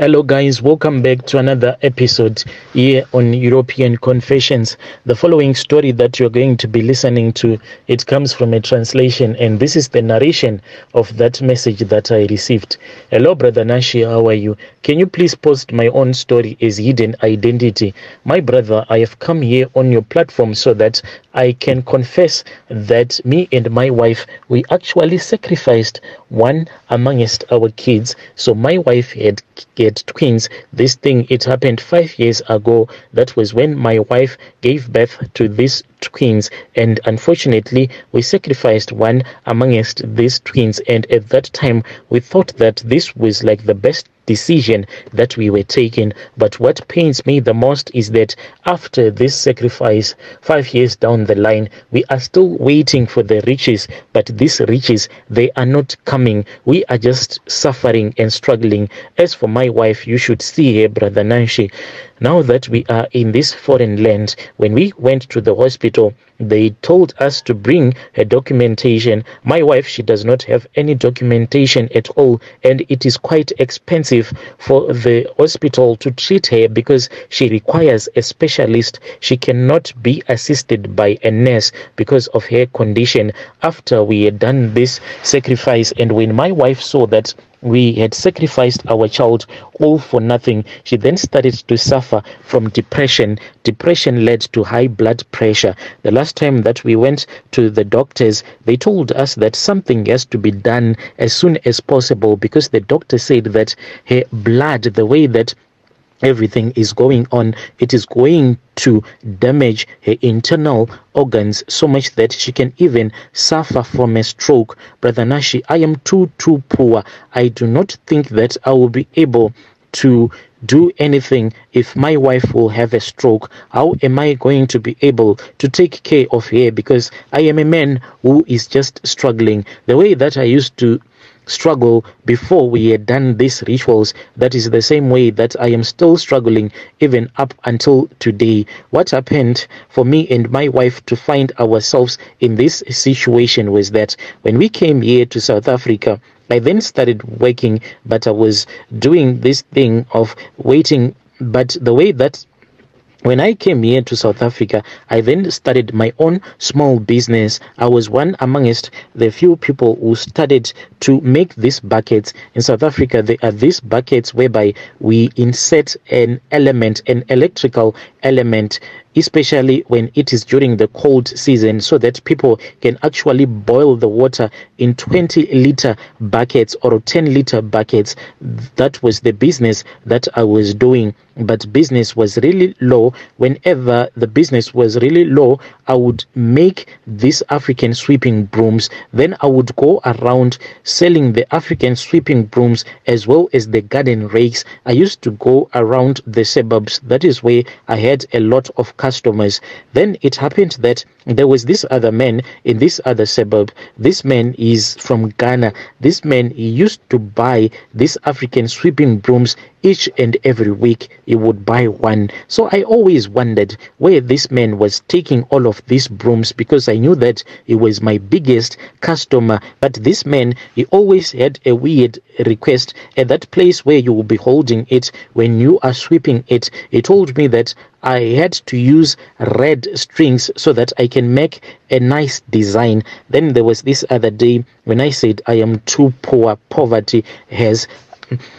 Hello guys, welcome back to another episode here on European Confessions. The following story that you're going to be listening to, it comes from a translation, and this is the narration of that message that I received. Hello brother Nashi, how are you? Can you please post my own story as hidden identity? My brother, I have come here on your platform so that I can confess that me and my wife, we actually sacrificed one amongst our kids. So my wife had twins. This thing, it happened 5 years ago. That was when my wife gave birth to these twins, and unfortunately we sacrificed one amongst these twins, and at that time we thought that this was like the best decision that we were taking. But what pains me the most is that after this sacrifice, 5 years down the line, we are still waiting for the riches, but these riches, they are not coming. We are just suffering and struggling. As for my wife, you should see her, brother Nanshi. Now that we are in this foreign land, when we went to the hospital, they told us to bring her documentation. My wife, she does not have any documentation at all, and it is quite expensive for the hospital to treat her because she requires a specialist. She cannot be assisted by a nurse because of her condition. After we had done this sacrifice, and when my wife saw that we had sacrificed our child all for nothing, she then started to suffer from depression. Depression led to high blood pressure. The last time that we went to the doctors, they told us that something has to be done as soon as possible because the doctor said that her blood, the way that everything is going on, it is going to damage her internal organs so much that she can even suffer from a stroke. Brother Nashi, I am too poor. I do not think that I will be able to do anything if my wife will have a stroke. How am I going to be able to take care of her? Because I am a man who is just struggling. The way that I used to struggle before we had done these rituals, that is the same way that I am still struggling even up until today. What happened for me and my wife to find ourselves in this situation was that when we came here to South Africa, I then started working, but I was doing this thing of waiting. But the way that when I came here to South Africa, I then started my own small business. I was one amongst the few people who started to make these buckets. In South Africa, there are these buckets whereby we insert an element, an electrical element, especially when it is during the cold season, so that people can actually boil the water in 20-liter buckets or 10-liter buckets. That was the business that I was doing, but business was really low. Whenever the business was really low, I would make these African sweeping brooms. Then I would go around selling the African sweeping brooms as well as the garden rakes. I used to go around the suburbs. That is where I had a lot of customers. Then it happened that there was this other man in this other suburb. This man is from Ghana. This man, he used to buy these African sweeping brooms each and every week. He would buy one. So I always wondered where this man was taking all of these brooms, because I knew that he was my biggest customer. But this man, he always had a weird request. At that place where you will be holding it when you are sweeping it, he told me that I had to use red strings so that I can make a nice design. Then there was this other day when I said I am too poor, poverty has.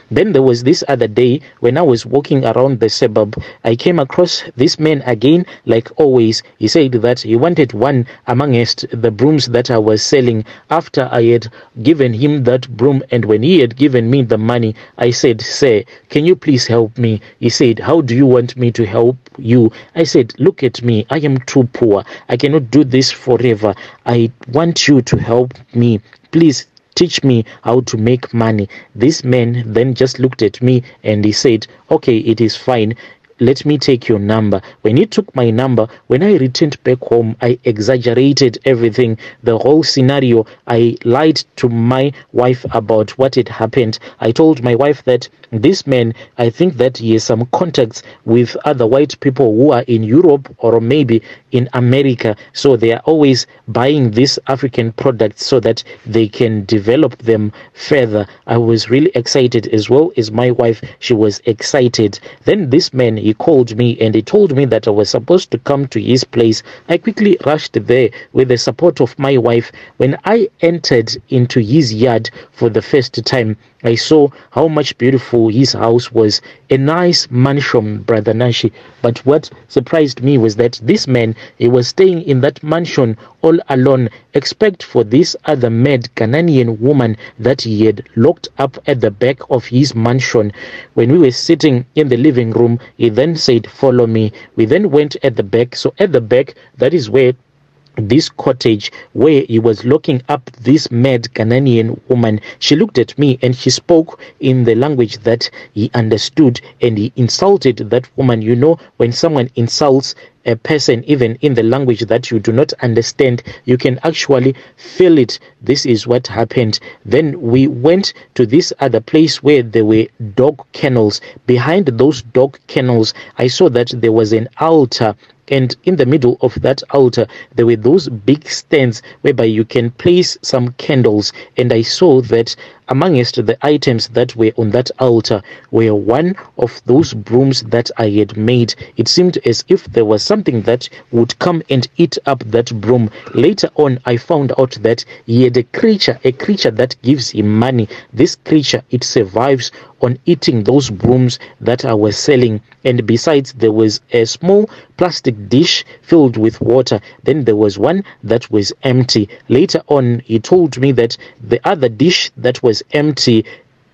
Then there was this other day when I was walking around the suburb, I came across this man again, like always. He said that he wanted one amongst the brooms that I was selling. After I had given him that broom, and when he had given me the money, I said, "Sir, can you please help me?" He said, "How do you want me to help you?" I said, "Look at me. I am too poor. I cannot do this forever. I want you to help me. Please teach me how to make money." This man then just looked at me and he said, "Okay, it is fine. let me take your number. When he took my number, when I returned back home, I exaggerated everything, the whole scenario. I lied to my wife about what had happened. I told my wife that this man, I think that he has some contacts with other white people who are in Europe or maybe in America, so they are always buying these African products so that they can develop them further. I was really excited, as well as my wife. She was excited. Then this man, he called me and he told me that I was supposed to come to his place. I quickly rushed there with the support of my wife. When I entered into his yard for the first time, I saw how much beautiful his house was. A nice mansion, Brother Nashi. But what surprised me was that this man, he was staying in that mansion all alone, except for this other maid, Ghananian woman, that he had locked up at the back of his mansion. When we were sitting in the living room, he then said, "Follow me." We then went at the back. So at the back, that is where this cottage, where he was locking up this mad Ghanaian woman. She looked at me and she spoke in the language that he understood, and he insulted that woman. You know, when someone insults a person even in the language that you do not understand, you can actually feel it. This is what happened. Then we went to this other place where there were dog kennels. Behind those dog kennels, I saw that there was an altar, and in the middle of that altar there were those big stands whereby you can place some candles. And I saw that amongst the items that were on that altar were one of those brooms that I had made. It seemed as if there was something that would come and eat up that broom. Later on, I found out that he had a creature that gives him money. This creature, it survives on eating those brooms that I was selling. And besides, there was a small plastic dish filled with water. Then there was one that was empty. Later on, he told me that the other dish that was empty,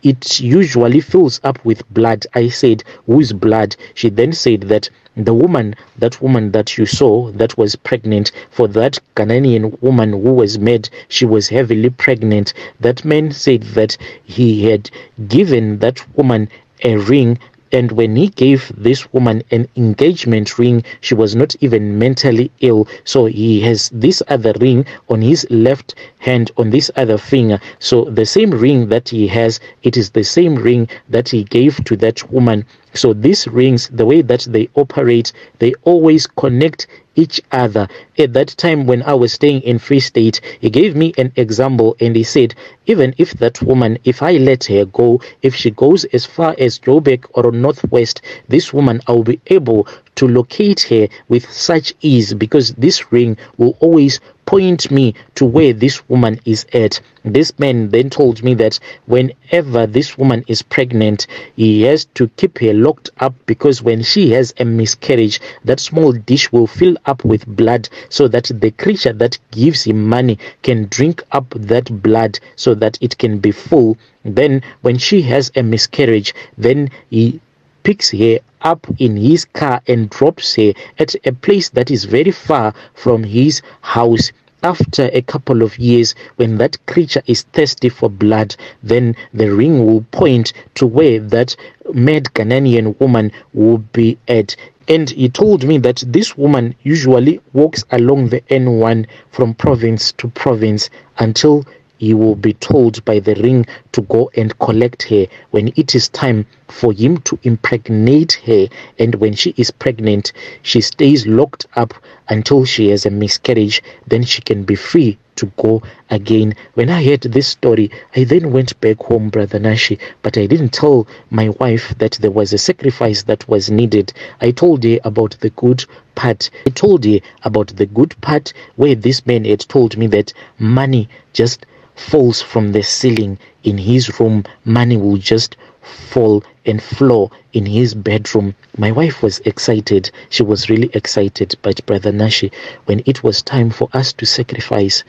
it usually fills up with blood. I said, "Whose blood?" She then said that the woman that you saw that was pregnant, for that Ghanaian woman who was mad, she was heavily pregnant. That man said that he had given that woman a ring, and when he gave this woman an engagement ring, she was not even mentally ill. So he has this other ring on his left hand, on this other finger. So the same ring that he has, it is the same ring that he gave to that woman. So these rings, the way that they operate, they always connect each other. At that time when I was staying in Free State, he gave me an example, and he said, even if that woman, if I let her go, if she goes as far as Joburg or Northwest, this woman, I'll be able to locate her with such ease, because this ring will always point me to where this woman is at. This man then told me that whenever this woman is pregnant, he has to keep her locked up, because when she has a miscarriage, that small dish will fill up with blood, so that the creature that gives him money can drink up that blood so that it can be full. Then when she has a miscarriage, then he picks her up in his car and drops her at a place that is very far from his house. After a couple of years, when that creature is thirsty for blood, then the ring will point to where that mad Ghanaian woman will be at. And he told me that this woman usually walks along the N1 from province to province until he will be told by the ring to go and collect her when it is time for him to impregnate her. And when she is pregnant, she stays locked up until she has a miscarriage. Then she can be free to go again. When I heard this story, I then went back home, Brother Nashi, but I didn't tell my wife that there was a sacrifice that was needed. I told her about the good part. I told her about the good part where this man had told me that money just falls from the ceiling in his room. Money will just fall and flow in his bedroom. My wife was excited. She was really excited. But Brother Nashi, when it was time for us to sacrifice,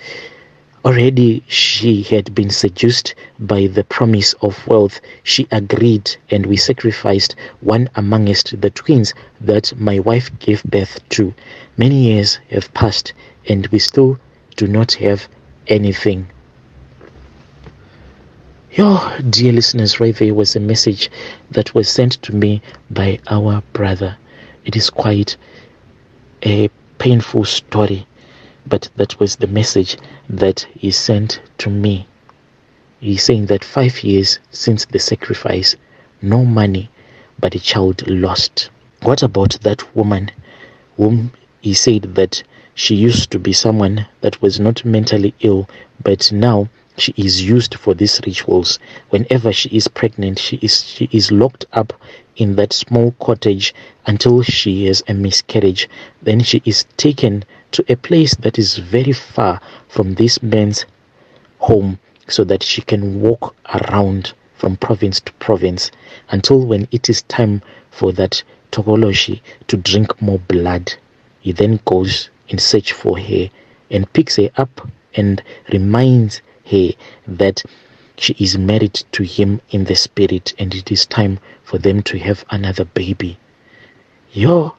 already she had been seduced by the promise of wealth. She agreed, and we sacrificed one amongst the twins that my wife gave birth to. Many years have passed, and we still do not have anything. Dear listeners, right there was a message that was sent to me by our brother. It is quite a painful story, but that was the message that he sent to me. He's saying that 5 years since the sacrifice, no money, but a child lost. What about that woman whom he said that she used to be someone that was not mentally ill, but now she is used for these rituals? Whenever she is pregnant, she is locked up in that small cottage until she has a miscarriage. Then she is taken to a place that is very far from this man's home, so that she can walk around from province to province until when it is time for that Tokoloshi to drink more blood. He then goes in search for her and picks her up and reminds her that she is married to him in the spirit and it is time for them to have another baby. Yo,